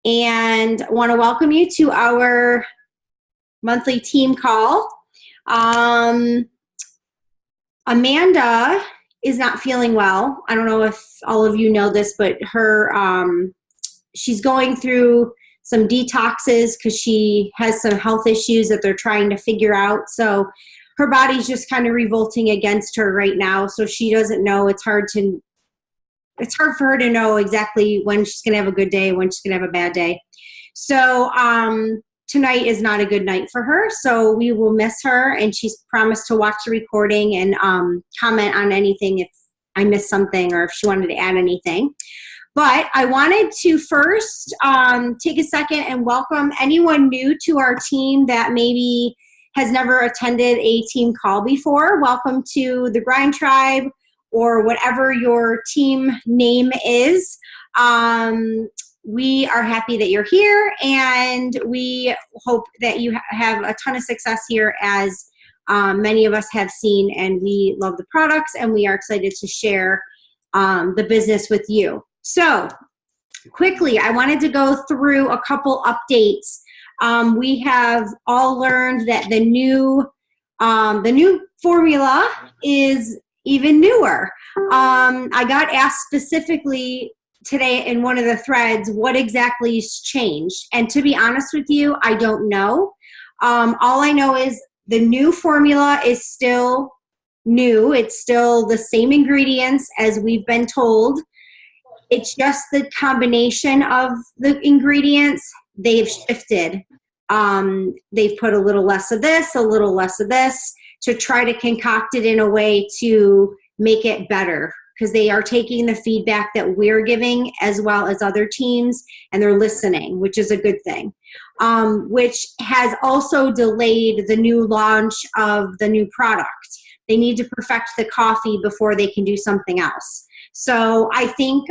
and want to welcome you to our monthly team call. Amanda is not feeling well. I don't know if all of you know this, but she's going through some detoxes because she has some health issues that they're trying to figure out. So her body's just kind of revolting against her right now. So she doesn't know. It's hard for her to know exactly when she's going to have a good day, when she's going to have a bad day. So tonight is not a good night for her. So we will miss her, and she's promised to watch the recording and comment on anything if I missed something or if she wanted to add anything. But I wanted to first take a second and welcome anyone new to our team that maybe has never attended a team call before. Welcome to the Grind Tribe, or whatever your team name is. We are happy that you're here, and we hope that you have a ton of success here, as many of us have seen, and we love the products, and we are excited to share the business with you. So quickly, I wanted to go through a couple updates. We have all learned that the new formula is even newer. I got asked specifically today in one of the threads what exactly has changed. And to be honest with you, I don't know. All I know is the new formula is still new. It's still the same ingredients as we've been told. It's just the combination of the ingredients, they've shifted. They've put a little less of this, a little less of this, to try to concoct it in a way to make it better, because they are taking the feedback that we're giving as well as other teams, and they're listening, which is a good thing, which has also delayed the new launch of the new product. They need to perfect the coffee before they can do something else. So I think,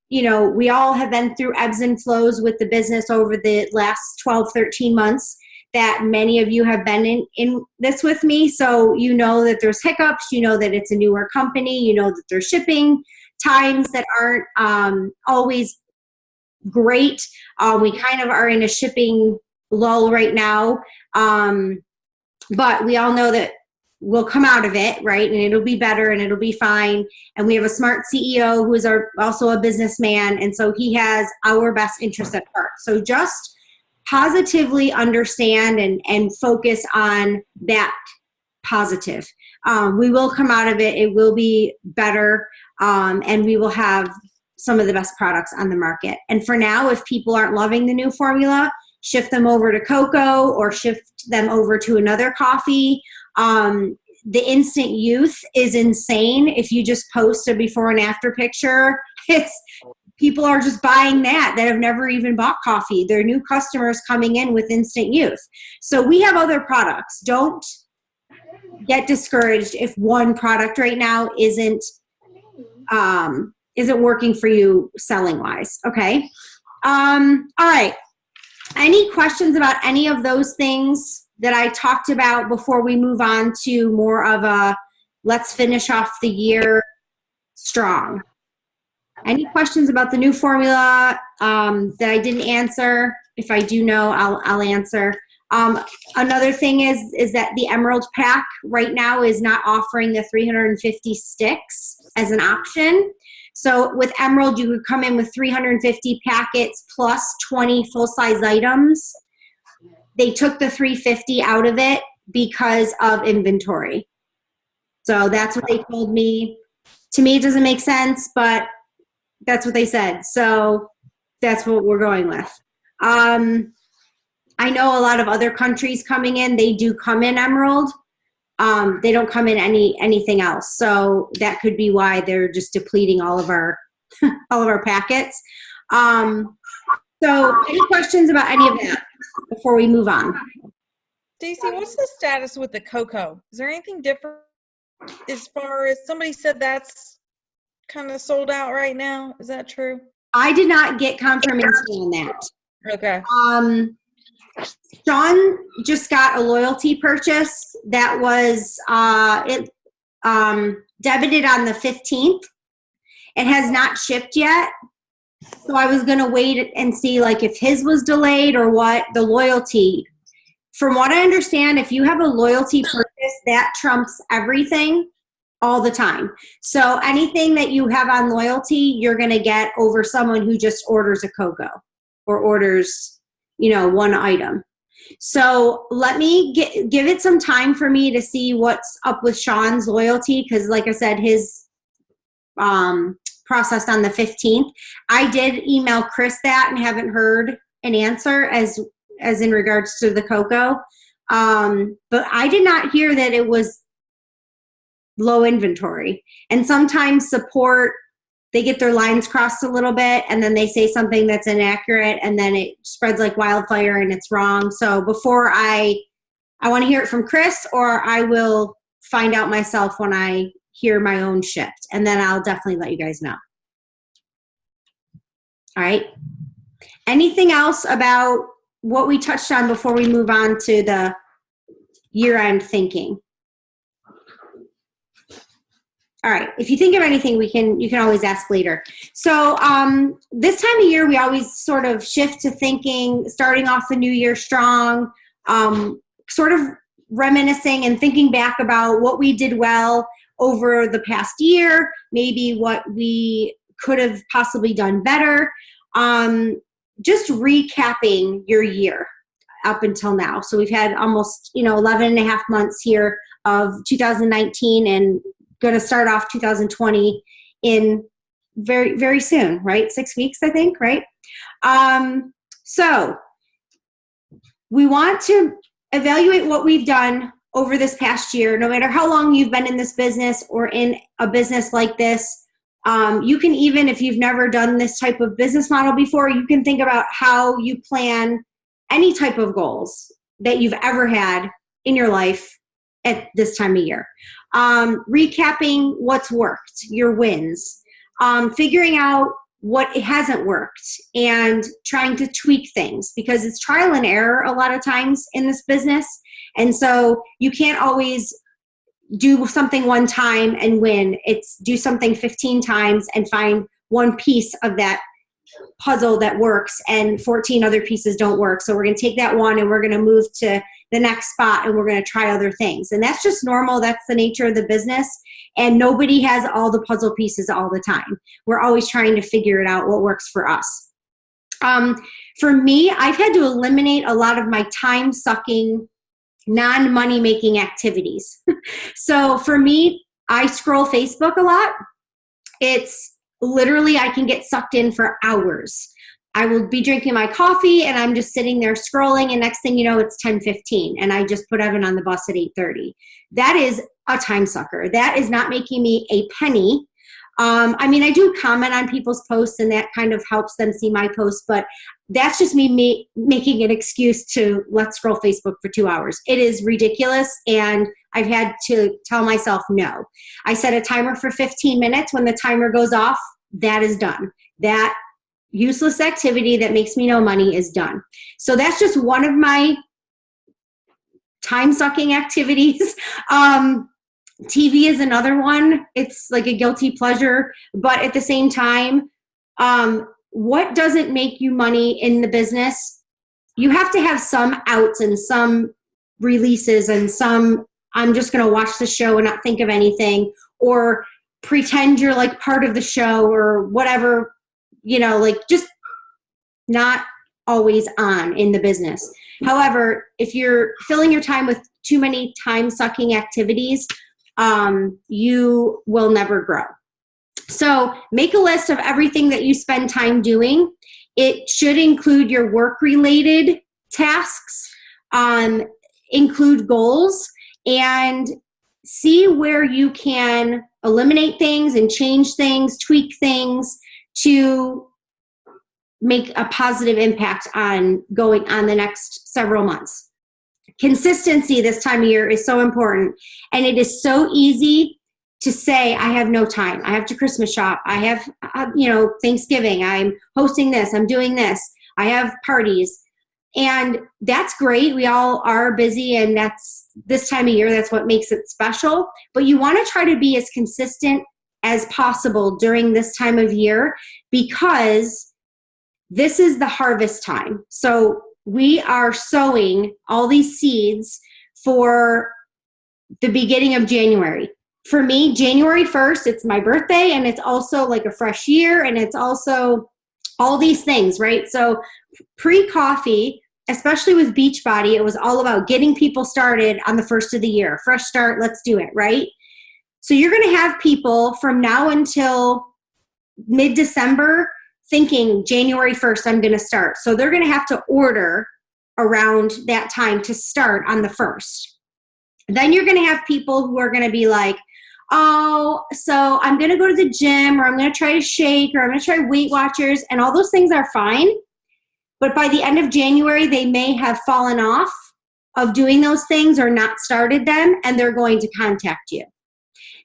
we all have been through ebbs and flows with the business over the last 12, 13 months that many of you have been in this with me. So you know that there's hiccups, you know that it's a newer company, you know that there's shipping times that aren't always great. We kind of are in a shipping lull right now. But we all know that we'll come out of it, right? And it'll be better and it'll be fine. And we have a smart CEO who is also a businessman. And so he has our best interest at heart. So just positively understand and focus on that positive. We will come out of it. It will be better. And we will have some of the best products on the market. And for now, if people aren't loving the new formula, shift them over to cocoa or shift them over to another coffee. The instant youth is insane. If you just post a before and after picture, people are just buying that have never even bought coffee. They're new customers coming in with instant youth. So we have other products. Don't get discouraged if one product right now isn't working for you selling wise. Okay. All right. Any questions about any of those things that I talked about before we move on to more of a let's finish off the year strong? Any questions about the new formula that I didn't answer? If I do know, I'll answer. Another thing is that the Emerald Pack right now is not offering the 350 sticks as an option. So with Emerald, you would come in with 350 packets plus 20 full-size items. They took the 350 out of it because of inventory. So that's what they told me. To me, it doesn't make sense, but that's what they said. So that's what we're going with. I know a lot of other countries coming in, they do come in Emerald. They don't come in anything else. So that could be why they're just depleting all of our packets. So any questions about any of that before we move on? Stacy, what's the status with the cocoa? Is there anything different as far as somebody said that's kind of sold out right now? Is that true? I did not get confirmation on that. Okay. Sean just got a loyalty purchase that was debited on the 15th. It has not shipped yet. So I was going to wait and see like if his was delayed or what, the loyalty. From what I understand, if you have a loyalty purchase, that trumps everything all the time. So anything that you have on loyalty, you're going to get over someone who just orders a cocoa or orders, one item. So let me give it some time for me to see what's up with Sean's loyalty, because like I said, his processed on the 15th. I did email Chris that and haven't heard an answer as in regards to the cocoa. But I did not hear that it was low inventory. And sometimes support, they get their lines crossed a little bit and then they say something that's inaccurate and then it spreads like wildfire and it's wrong. So before I want to hear it from Chris, or I will find out myself when I hear my own shift, and then I'll definitely let you guys know. All right. Anything else about what we touched on before we move on to the year-end thinking? All right. If you think of anything, you can always ask later. So this time of year, we always sort of shift to thinking, starting off the new year strong, sort of reminiscing and thinking back about what we did well over the past year, maybe what we could have possibly done better. Just recapping your year up until now. So we've had almost, 11 and a half months here of 2019 and going to start off 2020 in very, very soon, right? 6 weeks, I think, right? So we want to evaluate what we've done over this past year, no matter how long you've been in this business or in a business like this. You can even, if you've never done this type of business model before, you can think about how you plan any type of goals that you've ever had in your life at this time of year. Recapping what's worked, your wins, figuring out what hasn't worked and trying to tweak things, because it's trial and error a lot of times in this business. And so you can't always do something one time and win. It's do something 15 times and find one piece of that puzzle that works and 14 other pieces don't work. So we're going to take that one and we're going to move to the next spot and we're going to try other things. And that's just normal. That's the nature of the business. And nobody has all the puzzle pieces all the time. We're always trying to figure it out what works for us. For me, I've had to eliminate a lot of my time-sucking, non-money making activities. So for me, I scroll Facebook a lot. It's literally, I can get sucked in for hours. I will be drinking my coffee and I'm just sitting there scrolling, and next thing you know, it's 10:15 and I just put Evan on the bus at 8:30. That is a time sucker. That is not making me a penny. I do comment on people's posts and that kind of helps them see my posts, but that's just me making an excuse to let's scroll Facebook for 2 hours. It is ridiculous, and I've had to tell myself no. I set a timer for 15 minutes. When the timer goes off, that is done. That useless activity that makes me no money is done. So that's just one of my time-sucking activities. TV is another one. It's like a guilty pleasure, but at the same time, what doesn't make you money in the business? You have to have some outs and some releases and some, I'm just going to watch the show and not think of anything, or pretend you're like part of the show or whatever, just not always on in the business. However, if you're filling your time with too many time-sucking activities, you will never grow. So make a list of everything that you spend time doing. It should include your work-related tasks, include goals, and see where you can eliminate things and change things, tweak things to make a positive impact on going on the next several months. Consistency this time of year is so important, and it is so easy to say, I have no time. I have to Christmas shop. I have, Thanksgiving. I'm hosting this. I'm doing this. I have parties. And that's great. We all are busy, and that's this time of year. That's what makes it special. But you want to try to be as consistent as possible during this time of year, because this is the harvest time. So we are sowing all these seeds for the beginning of January. For me, January 1st, it's my birthday, and it's also like a fresh year, and it's also all these things, right? So pre-coffee, especially with Beachbody, it was all about getting people started on the first of the year. Fresh start, let's do it, right? So you're going to have people from now until mid-December thinking January 1st, I'm going to start. So they're going to have to order around that time to start on the 1st. Then you're going to have people who are going to be like, oh, so I'm going to go to the gym, or I'm going to try to shake, or I'm going to try Weight Watchers, and all those things are fine. But by the end of January, they may have fallen off of doing those things or not started them, and they're going to contact you.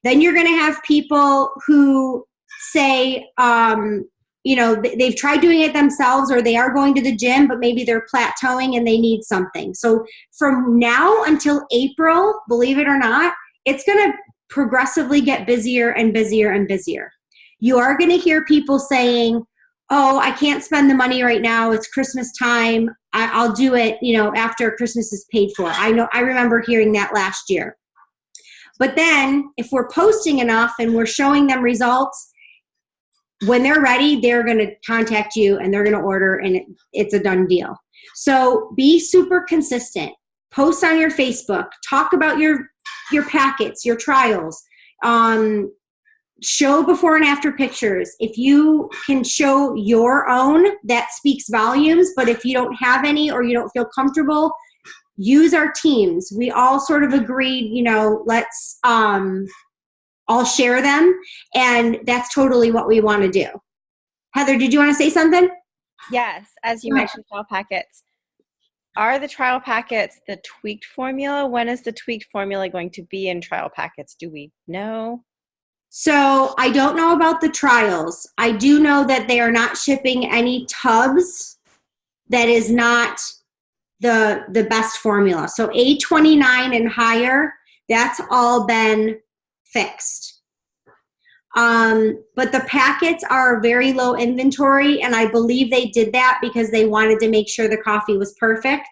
Then you're going to have people who say, they've tried doing it themselves, or they are going to the gym, but maybe they're plateauing and they need something. So from now until April, believe it or not, it's going to progressively get busier and busier and busier. You are going to hear people saying, oh, I can't spend the money right now. It's Christmas time. I'll do it, after Christmas is paid for. I remember hearing that last year. But then if we're posting enough and we're showing them results, when they're ready, they're going to contact you and they're going to order, and it's a done deal. So be super consistent. Post on your Facebook. Talk about your packets, your trials. Show before and after pictures. If you can show your own, that speaks volumes. But if you don't have any, or you don't feel comfortable, use our teams. We all sort of agreed, let's all share them. And that's totally what we want to do. Heather, did you want to say something? Yes. As you mentioned, trial packets. Are the trial packets the tweaked formula? When is the tweaked formula going to be in trial packets? Do we know? So I don't know about the trials. I do know that they are not shipping any tubs that is not the best formula. So A29 and higher, that's all been fixed. But the packets are very low inventory, and I believe they did that because they wanted to make sure the coffee was perfect.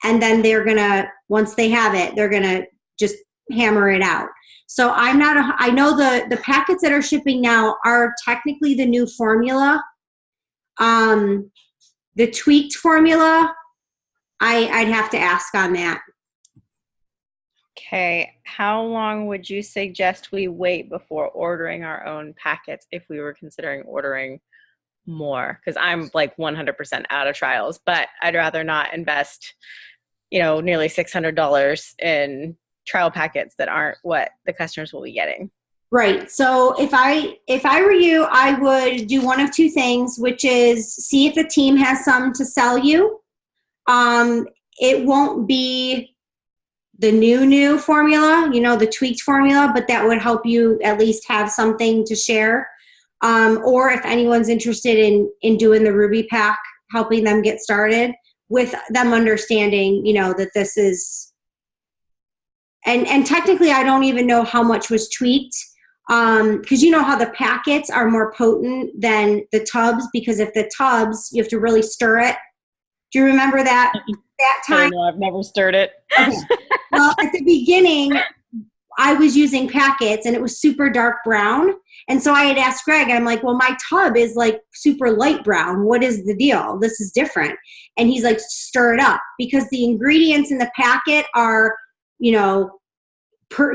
And then they're going to, once they have it, they're going to just hammer it out. So I know the packets that are shipping now are technically the new formula. The tweaked formula, I'd have to ask on that. Okay. How long would you suggest we wait before ordering our own packets if we were considering ordering more? Because I'm like 100% out of trials, but I'd rather not invest, nearly $600 in trial packets that aren't what the customers will be getting. Right. So if I were you, I would do one of two things, which is see if the team has some to sell you. It won't be the new formula, the tweaked formula, but that would help you at least have something to share. Or if anyone's interested in doing the Ruby Pack, helping them get started, with them understanding, that this is, and technically I don't even know how much was tweaked, because you know how the packets are more potent than the tubs, because if the tubs, you have to really stir it. Do you remember that time? No, I've never stirred it. Okay. Well, at the beginning, I was using packets and it was super dark brown. And so I had asked Greg, I'm like, well, my tub is like super light brown. What is the deal? This is different. And he's like, stir it up, because the ingredients in the packet are,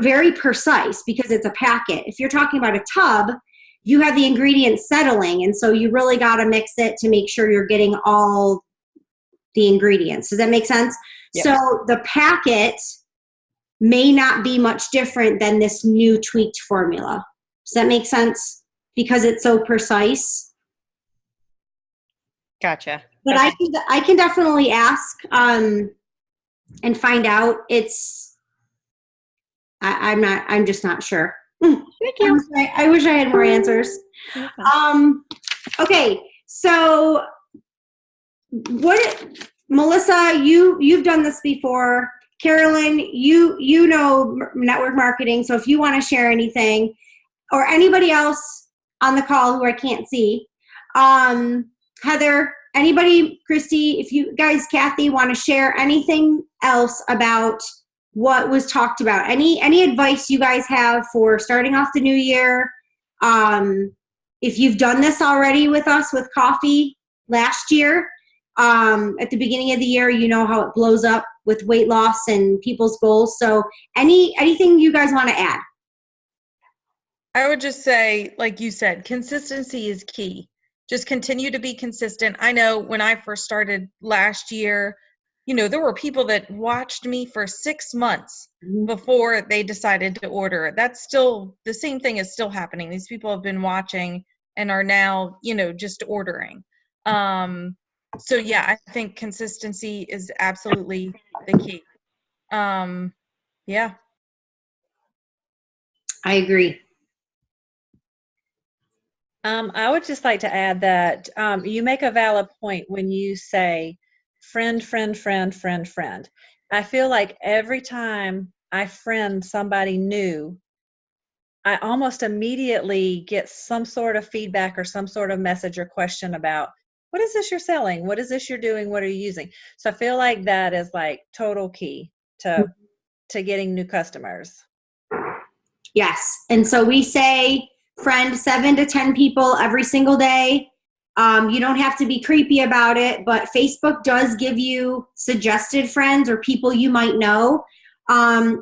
very precise, because it's a packet. If you're talking about a tub, you have the ingredients settling. And so you really got to mix it to make sure you're getting all the ingredients. Does that make sense? Yep. So the packet may not be much different than this new tweaked formula. Does that make sense? Because it's so precise. Gotcha. But okay. I can definitely ask and find out. I'm just not sure. Thank you. I wish I had more answers. Okay, so Melissa, you've done this before. Carolyn, you know network marketing, so if you want to share anything, or anybody else on the call who I can't see, Heather, Anybody, Christy, if you guys, Kathy, want to share anything else about what was talked about? Any advice you guys have for starting off the new year? If you've done this already with us with coffee last year, at the beginning of the year, you know how it blows up with weight loss and people's goals. So anything you guys want to add? I would just say, like you said, consistency is key. Just continue to be consistent. I know when I first started last year, there were people that watched me for 6 months before they decided to order. That's still, the same thing is still happening. These people have been watching and are now, just ordering. So yeah, I think consistency is absolutely the key. Yeah. I agree. I would just like to add that you make a valid point when you say friend, friend, friend, friend, friend. I feel like every time I friend somebody new, I almost immediately get some sort of feedback or some sort of message or question about, what is this you're selling? What is this you're doing? What are you using? So I feel like that is like total key to getting new customers. Yes. And so we say, friend 7 to 10 people every single day. You don't have to be creepy about it, but Facebook does give you suggested friends or people you might know.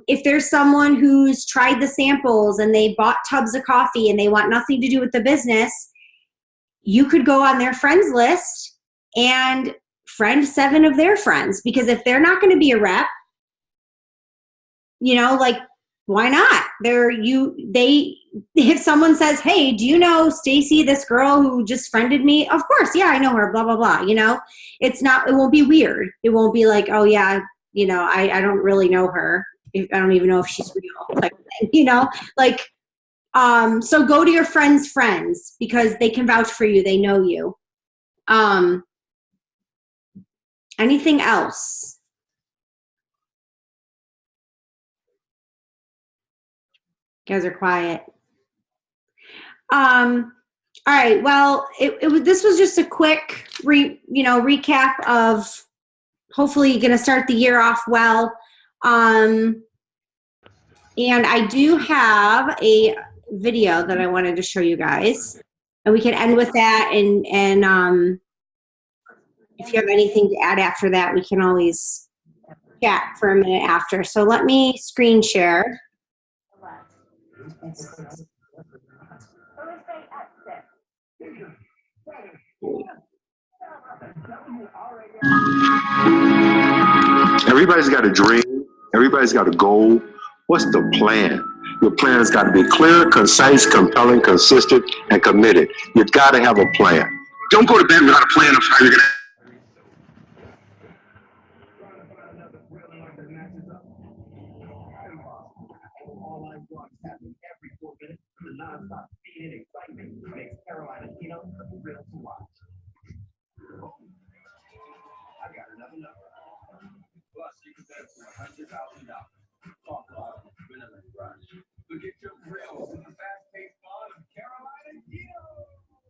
If there's someone who's tried the samples and they bought tubs of coffee and they want nothing to do with the business, you could go on their friends list and friend 7 of their friends, because if they're not going to be a rep, like, why not? If someone says, hey, do you know Stacy, this girl who just friended me? Of course. Yeah, I know her, blah, blah, blah. It won't be weird. It won't be like, oh yeah, I don't really know her. I don't even know if she's real type of thing, so go to your friends' friends because they can vouch for you. They know you. Anything else? You guys are quiet. All right. Well, this was just a quick recap of hopefully going to start the year off well. And I do have a video that I wanted to show you guys, and we can end with that. And if you have anything to add after that, we can always chat for a minute after. So let me screen share. Everybody's got a dream. Everybody's got a goal. What's the plan? Your plan has got to be clear, concise, compelling, consistent, and committed. You've got to have a plan. Don't go to bed without a plan of how you're going to.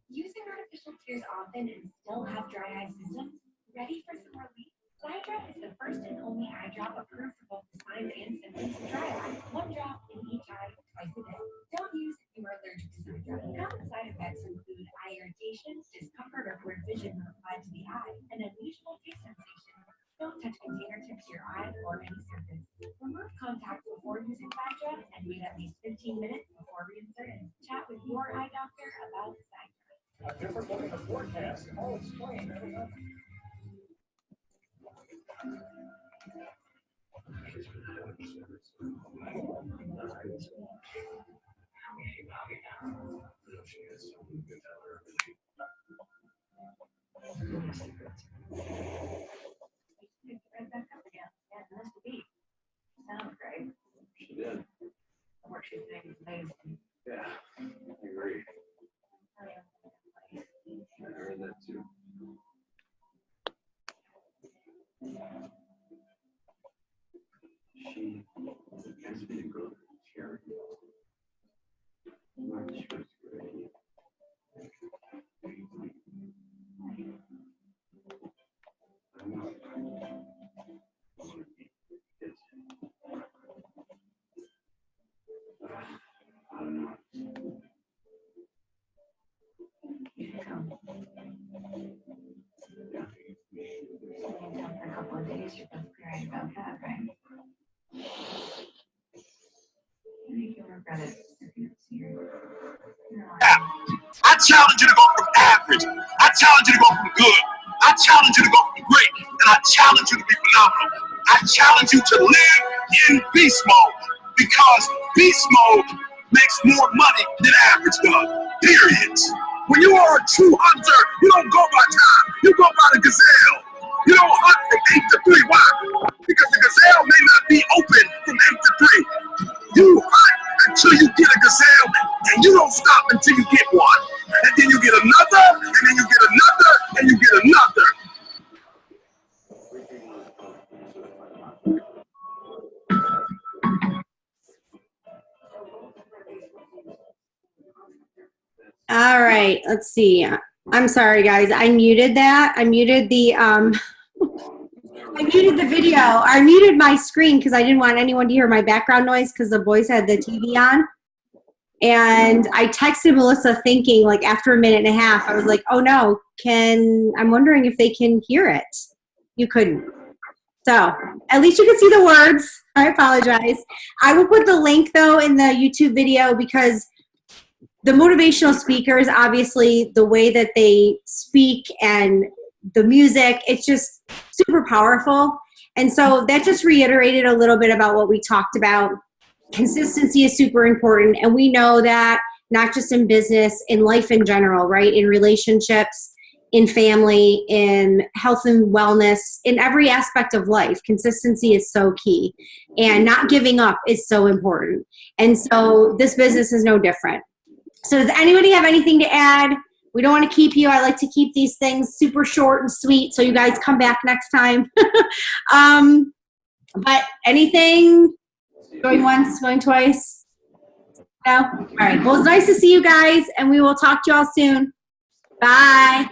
Using artificial tears often and still have dry eye symptoms? Ready for some relief? Xiidra is the first and only eye drop approved for both the signs and symptoms of dry eye. 1 drop in each eye twice a day. Don't use if you are allergic to Xiidra. Common side effects include eye irritation, discomfort or blurred vision when applied to the eye, and unusual face sensation. Don't touch container tips to your eye or any surface. Remove contact before using Xiidra and wait at least 15 minutes before reinserting. Chat with your eye doctor about Xiidra. A different look at the forecast. I'll explain. Sounds great. She did. The work she's doing is amazing. Yeah, I agree. I heard that too. She has been a good charity. She was great. guess you're both clear about that, right? I think you'll regret it if you don't see your. I challenge you to go from average. I challenge you to go from good. I challenge you to go from great. And I challenge you to be phenomenal. I challenge you to live in beast mode because beast mode makes more money than average does. Period. When you are a true hunter, you don't go by time. You go by the gazelle. You don't hunt from 8 to 3. Why? Because the gazelle may not be open from 8 to 3. You hunt until you get a gazelle, and you don't stop until you get one. And then you get another, and then you get another, and you get another. All right, let's see. I'm sorry, guys. I muted that. I muted the I muted the video. I muted my screen because I didn't want anyone to hear my background noise because the boys had the TV on. And I texted Melissa thinking, like, after a minute and a half, I was like, oh no, I'm wondering if they can hear it. You couldn't. So at least you can see the words. I apologize. I will put the link, though, in the YouTube video because the motivational speakers, obviously, the way that they speak and the music, it's just super powerful. And so that just reiterated a little bit about what we talked about. Consistency is super important. And we know that not just in business, in life in general, right? In relationships, in family, in health and wellness, in every aspect of life, consistency is so key. And not giving up is so important. And so this business is no different. So does anybody have anything to add? We don't want to keep you. I like to keep these things super short and sweet so you guys come back next time. But anything? Going once, going twice? No? All right. Well, it's nice to see you guys, and we will talk to you all soon. Bye.